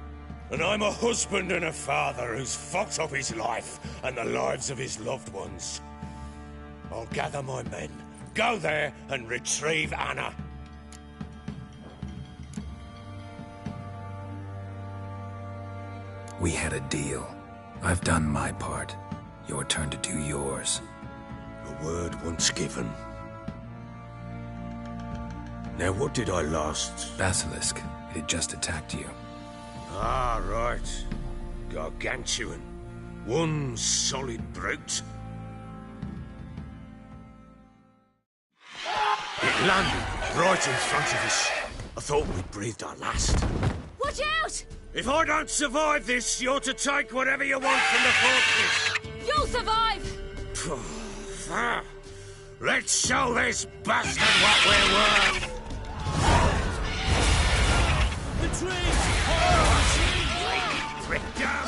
S15: And I'm a husband and a father who's fucked up his life and the lives of his loved ones. I'll gather my men, go there and retrieve Anna.
S4: We had a deal. I've done my part. Your turn to do yours.
S15: A word once given. Now what did I last?
S4: Basilisk. It had just attacked you.
S15: Ah, right. Gargantuan. One solid brute. It landed right in front of us. I thought we'd breathed our last.
S8: Watch out!
S15: If I don't survive this, you're to take whatever you want from the fortress.
S8: You'll survive!
S15: Let's show this bastard what we're worth.
S16: Retreat!
S15: Retreat down!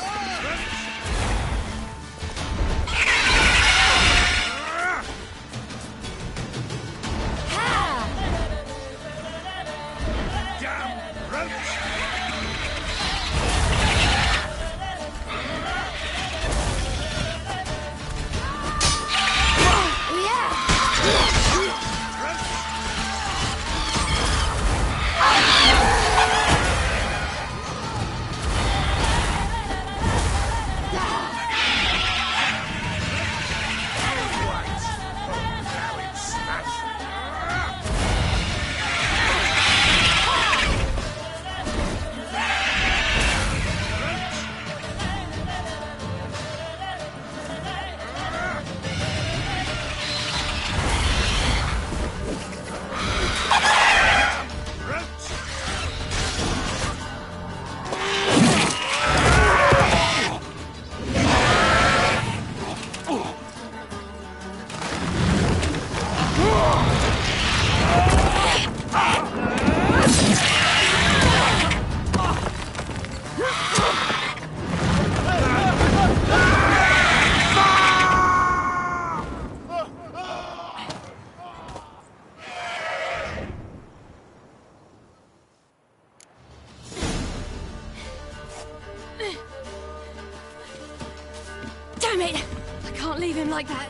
S13: him like that.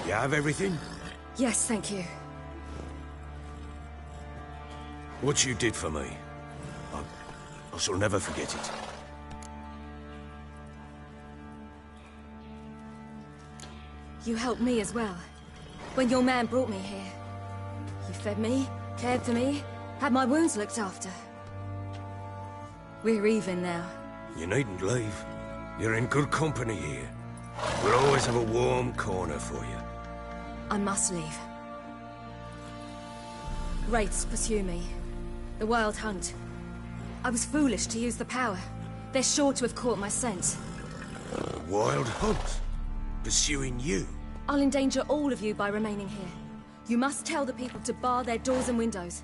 S15: You have everything?
S13: Yes, thank you.
S15: What you did for me, I shall never forget it.
S13: You helped me as well. When your man brought me here. You fed me, cared for me, had my wounds looked after. We're even now.
S15: You needn't leave. You're in good company here. We'll always have a warm corner for you.
S13: I must leave. Wraiths pursue me. The Wild Hunt. I was foolish to use the power. They're sure to have caught my scent.
S15: The Wild Hunt? Pursuing you?
S13: I'll endanger all of you by remaining here. You must tell the people to bar their doors and windows.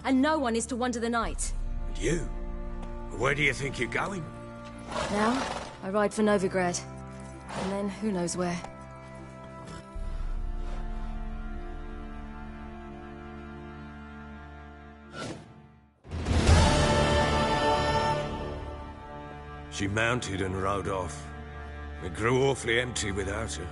S13: And no one is to wander the night.
S15: And you? Where do you think you're going?
S13: Now, I ride for Novigrad. And then, who knows where.
S15: She mounted and rode off. It grew awfully empty without her.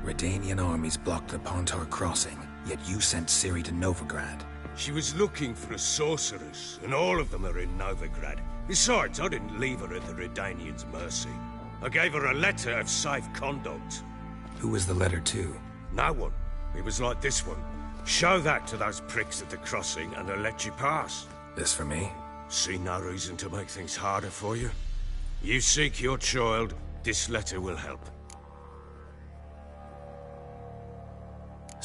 S4: Redanian armies blocked the Pontar crossing, yet you sent Ciri to Novigrad.
S15: She was looking for a sorceress, and all of them are in Novigrad. Besides, I didn't leave her at the Redanians' mercy. I gave her a letter of safe conduct.
S4: Who was the letter to?
S15: No one. It was like this one. Show that to those pricks at the crossing, and they'll let you pass.
S4: This for me?
S15: See no reason to make things harder for you. You seek your child, this letter will help.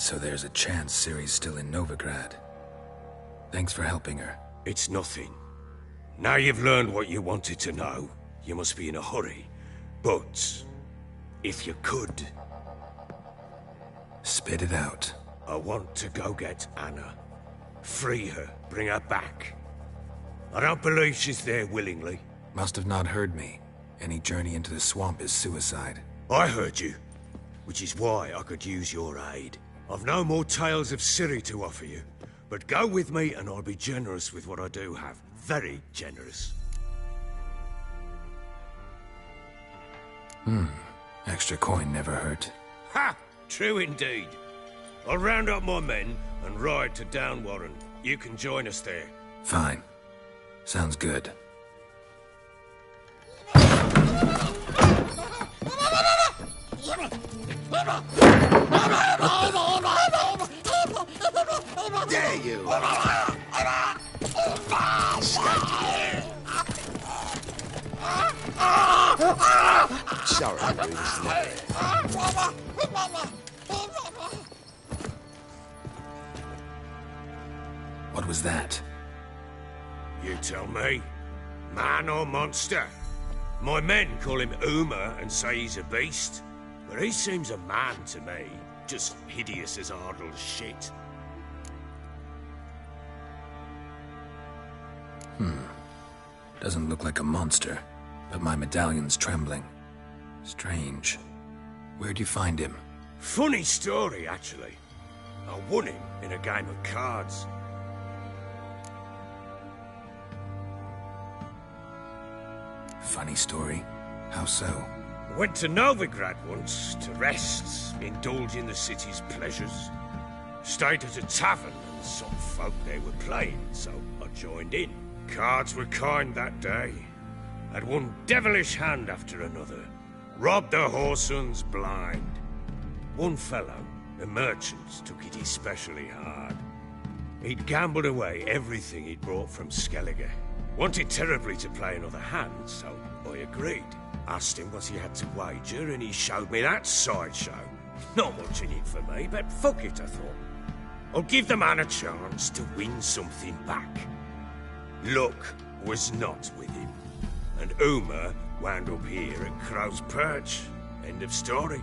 S4: So there's a chance Ciri's still in Novigrad. Thanks for helping her.
S15: It's nothing. Now you've learned what you wanted to know, you must be in a hurry. But, if you could...
S4: Spit it out.
S15: I want to go get Anna. Free her, bring her back. I don't believe she's there willingly.
S4: Must have not heard me. Any journey into the swamp is suicide.
S15: I heard you, which is why I could use your aid. I've no more tales of Ciri to offer you, but go with me and I'll be generous with what I do have. Very generous.
S4: Extra coin never hurt.
S15: Ha! True indeed. I'll round up my men and ride to Downwarren. You can join us there.
S4: Fine. Sounds good.
S12: Dare you! Sorry, Bruce.
S4: What was that?
S15: You tell me. Man or monster? My men call him Uma and say he's a beast. But he seems a man to me. Just hideous as Ardle's shit.
S4: Doesn't look like a monster, but my medallion's trembling. Strange. Where'd you find him?
S15: Funny story, actually. I won him in a game of cards.
S4: Funny story? How so?
S15: I went to Novigrad once to rest, indulge in the city's pleasures. Stayed at a tavern and some folk there were playing, so I joined in. Cards were kind that day. Had one devilish hand after another. Robbed the whoresons blind. One fellow, a merchant, took it especially hard. He'd gambled away everything he'd brought from Skellige. Wanted terribly to play another hand, so I agreed. Asked him what he had to wager, and he showed me that sideshow. Not much in it for me, but fuck it, I thought. I'll give the man a chance to win something back. Luck was not with him, and Uma wound up here at Crow's Perch. End of story.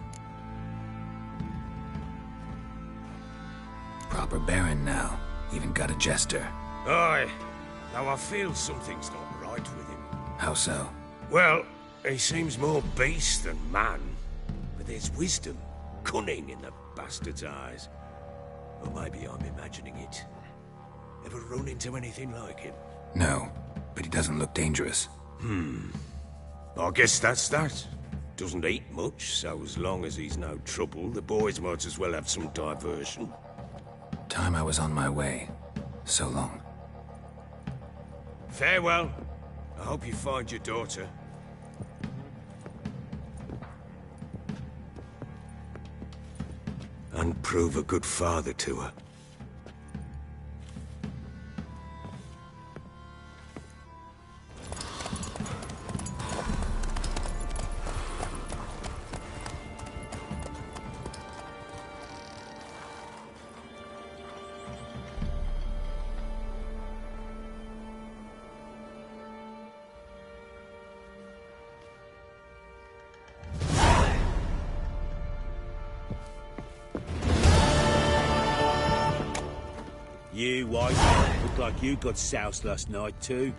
S4: Proper baron now. Even got a jester.
S15: Aye, though I feel something's not right with him.
S4: How so?
S15: Well, he seems more beast than man, but there's wisdom, cunning in the bastard's eyes. Or maybe I'm imagining it. Ever run into anything like him?
S4: No, but he doesn't look dangerous.
S15: I guess that's that. Doesn't eat much, so as long as he's no trouble, the boys might as well have some diversion.
S4: Time I was on my way. So long.
S15: Farewell. I hope you find your daughter. And prove a good father to her.
S11: You, White, look like you got soused last night too.